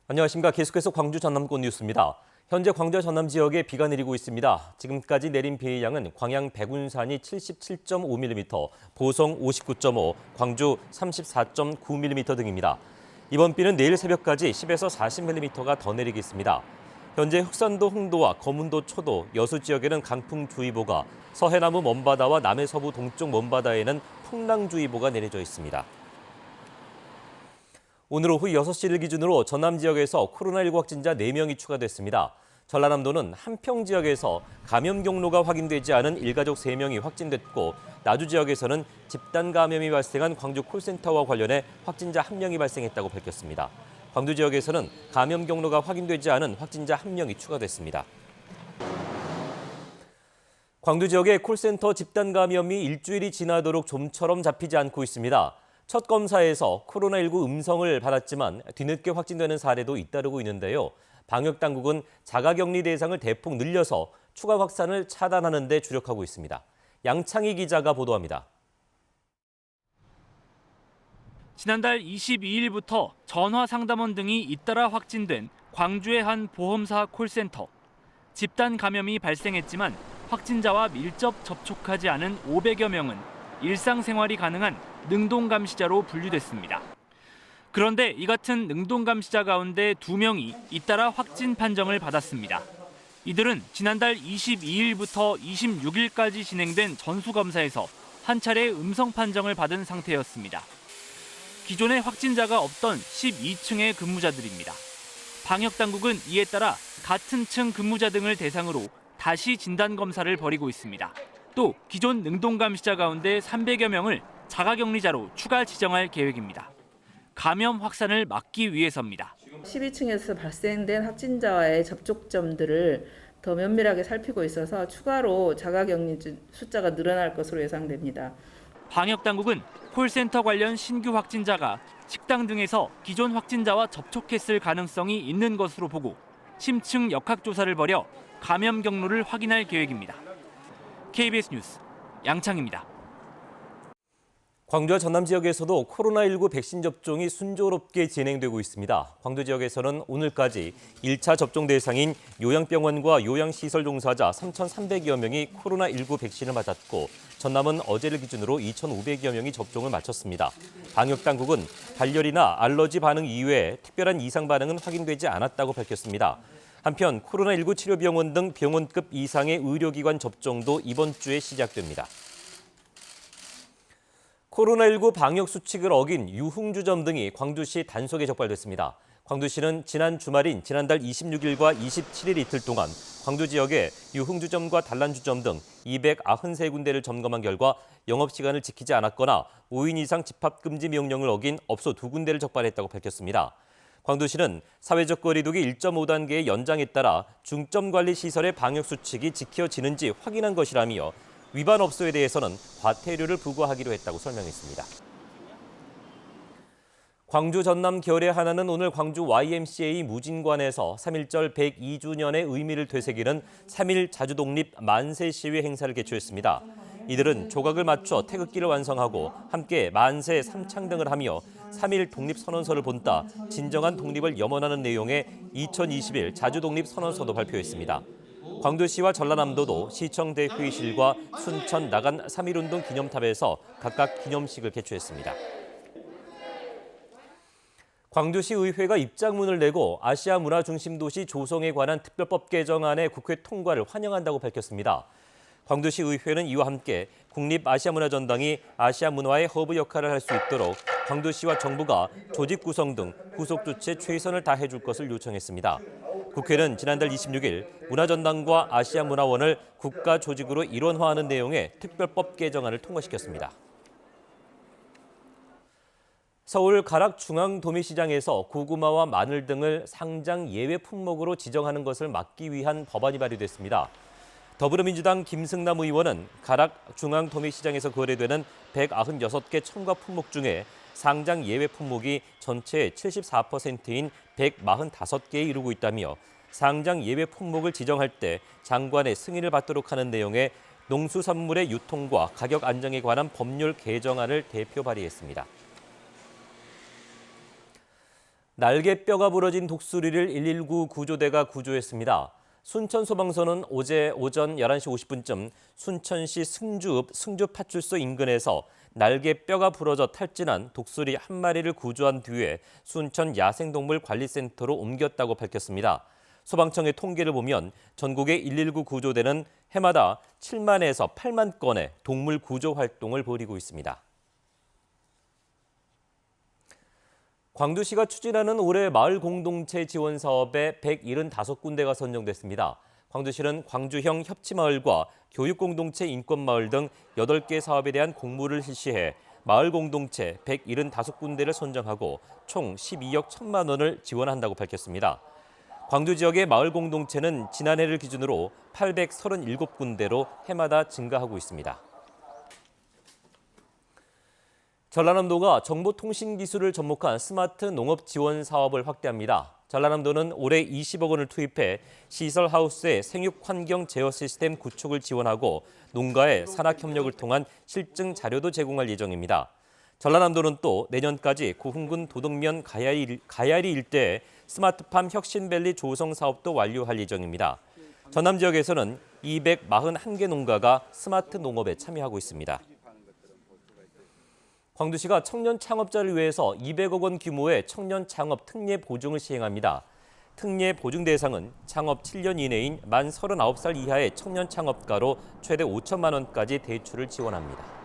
안녕하십니까. 계속해서 광주 전남권 뉴스입니다. 현재 광주와 전남 지역에 비가 내리고 있습니다. 지금까지 내린 비의 양은 광양 백운산이 77.5mm, 보성 59.5, 광주 34.9mm 등입니다. 이번 비는 내일 새벽까지 10에서 40mm가 더 내리겠습니다. 현재 흑산도 홍도와 거문도 초도, 여수 지역에는 강풍주의보가, 서해남부 먼바다와 남해 서부 동쪽 먼바다에는 풍랑주의보가 내려져 있습니다. 오늘 오후 6시를 기준으로 전남 지역에서 코로나19 확진자 4명이 추가됐습니다. 전라남도는 한평 지역에서 감염 경로가 확인되지 않은 일가족 3명이 확진됐고, 나주 지역에서는 집단 감염이 발생한 광주 콜센터와 관련해 확진자 1명이 발생했다고 밝혔습니다. 광주 지역에서는 감염 경로가 확인되지 않은 확진자 1명이 추가됐습니다. 광주 지역의 콜센터 집단 감염이 일주일이 지나도록 좀처럼 잡히지 않고 있습니다. 첫 검사에서 코로나19 음성을 받았지만 뒤늦게 확진되는 사례도 잇따르고 있는데요. 방역당국은 자가격리 대상을 대폭 늘려서 추가 확산을 차단하는 데 주력하고 있습니다. 양창희 기자가 보도합니다. 지난달 22일부터 전화 상담원 등이 잇따라 확진된 광주의 한 보험사 콜센터. 집단 감염이 발생했지만 확진자와 밀접 접촉하지 않은 500여 명은 일상생활이 가능한 능동감시자로 분류됐습니다. 그런데 이 같은 능동감시자 가운데 2명이 잇따라 확진 판정을 받았습니다. 이들은 지난달 22일부터 26일까지 진행된 전수검사에서 한 차례 음성 판정을 받은 상태였습니다. 기존에 확진자가 없던 12층의 근무자들입니다. 방역당국은 이에 따라 같은 층 근무자 등을 대상으로 다시 진단검사를 벌이고 있습니다. 또 기존 능동감시자 가운데 300여 명을 자가격리자로 추가 지정할 계획입니다. 감염 확산을 막기 위해서입니다. 12층에서 발생된 확진자와의 접촉점들을 더 면밀하게 살피고 있어서 추가로 자가격리 숫자가 늘어날 것으로 예상됩니다. 방역당국은 콜센터 관련 신규 확진자가 식당 등에서 기존 확진자와 접촉했을 가능성이 있는 것으로 보고 심층 역학조사를 벌여 감염 경로를 확인할 계획입니다. KBS 뉴스 양창입니다. 광주와 전남 지역에서도 코로나19 백신 접종이 순조롭게 진행되고 있습니다. 광주 지역에서는 오늘까지 1차 접종 대상인 요양병원과 요양시설 종사자 3,300여 명이 코로나19 백신을 맞았고, 전남은 어제를 기준으로 2,500여 명이 접종을 마쳤습니다. 방역당국은 발열이나 알러지 반응 이외에 특별한 이상 반응은 확인되지 않았다고 밝혔습니다. 한편 코로나19 치료병원 등 병원급 이상의 의료기관 접종도 이번 주에 시작됩니다. 코로나19 방역 수칙을 어긴 유흥주점 등이 광주시 단속에 적발됐습니다. 광주시는 지난 주말인 지난달 26일과 27일 이틀 동안 광주 지역의 유흥주점과 단란주점 등 293군데를 점검한 결과 영업시간을 지키지 않았거나 5인 이상 집합금지 명령을 어긴 업소 2군데를 적발했다고 밝혔습니다. 광주시는 사회적 거리두기 1.5단계의 연장에 따라 중점관리시설의 방역수칙이 지켜지는지 확인한 것이라며 위반 업소에 대해서는 과태료를 부과하기로 했다고 설명했습니다. 광주 전남 결의 하나는 오늘 광주 YMCA 무진관에서 3.1절 102주년의 의미를 되새기는 3.1 자주독립 만세 시위 행사를 개최했습니다. 이들은 조각을 맞춰 태극기를 완성하고 함께 만세 삼창등을 하며 3.1 독립선언서를 본따 진정한 독립을 염원하는 내용의 2021 자주독립선언서도 발표했습니다. 광주시와 전라남도도 시청 대회의실과 순천 나간 3.1운동 기념탑에서 각각 기념식을 개최했습니다. 광주시 의회가 입장문을 내고 아시아 문화 중심 도시 조성에 관한 특별법 개정안의 국회 통과를 환영한다고 밝혔습니다. 광주시 의회는 이와 함께 국립아시아문화전당이 아시아 문화의 허브 역할을 할 수 있도록 광주시와 정부가 조직 구성 등 후속 조치에 최선을 다해 줄 것을 요청했습니다. 국회는 지난달 26일 문화전당과 아시아문화원을 국가 조직으로 일원화하는 내용의 특별법 개정안을 통과시켰습니다. 서울 가락중앙도매시장에서 고구마와 마늘 등을 상장 예외 품목으로 지정하는 것을 막기 위한 법안이 발의됐습니다. 더불어민주당 김승남 의원은 가락중앙도매시장에서 거래되는 196개 첨가 품목 중에 상장 예외 품목이 전체의 74%인 145개에 이르고 있다며 상장 예외 품목을 지정할 때 장관의 승인을 받도록 하는 내용의 농수산물의 유통과 가격 안정에 관한 법률 개정안을 대표 발의했습니다. 날개뼈가 부러진 독수리를 119 구조대가 구조했습니다. 순천소방서는 어제 오전 11시 50분쯤 순천시 승주읍 승주파출소 인근에서 날개뼈가 부러져 탈진한 독수리 한 마리를 구조한 뒤에 순천 야생동물관리센터로 옮겼다고 밝혔습니다. 소방청의 통계를 보면 전국의 119 구조대는 해마다 7만에서 8만 건의 동물 구조 활동을 벌이고 있습니다. 광주시가 추진하는 올해 마을 공동체 지원 사업에 175군데가 선정됐습니다. 광주시는 광주형 협치마을과 교육공동체 인권마을 등 8개 사업에 대한 공모를 실시해 마을 공동체 175군데를 선정하고 총 12억 1천만 원을 지원한다고 밝혔습니다. 광주 지역의 마을 공동체는 지난해를 기준으로 837군데로 해마다 증가하고 있습니다. 전라남도가 정보통신기술을 접목한 스마트 농업 지원 사업을 확대합니다. 전라남도는 올해 20억 원을 투입해 시설하우스의 생육환경 제어 시스템 구축을 지원하고 농가의 산학협력을 통한 실증 자료도 제공할 예정입니다. 전라남도는 또 내년까지 구흥군 도덕면 가야리 일대에 스마트팜 혁신밸리 조성 사업도 완료할 예정입니다. 전남 지역에서는 241개 농가가 스마트 농업에 참여하고 있습니다. 광주시가 청년 창업자를 위해서 200억 원 규모의 청년 창업 특례 보증을 시행합니다. 특례 보증 대상은 창업 7년 이내인 만 39살 이하의 청년 창업가로 최대 5천만 원까지 대출을 지원합니다.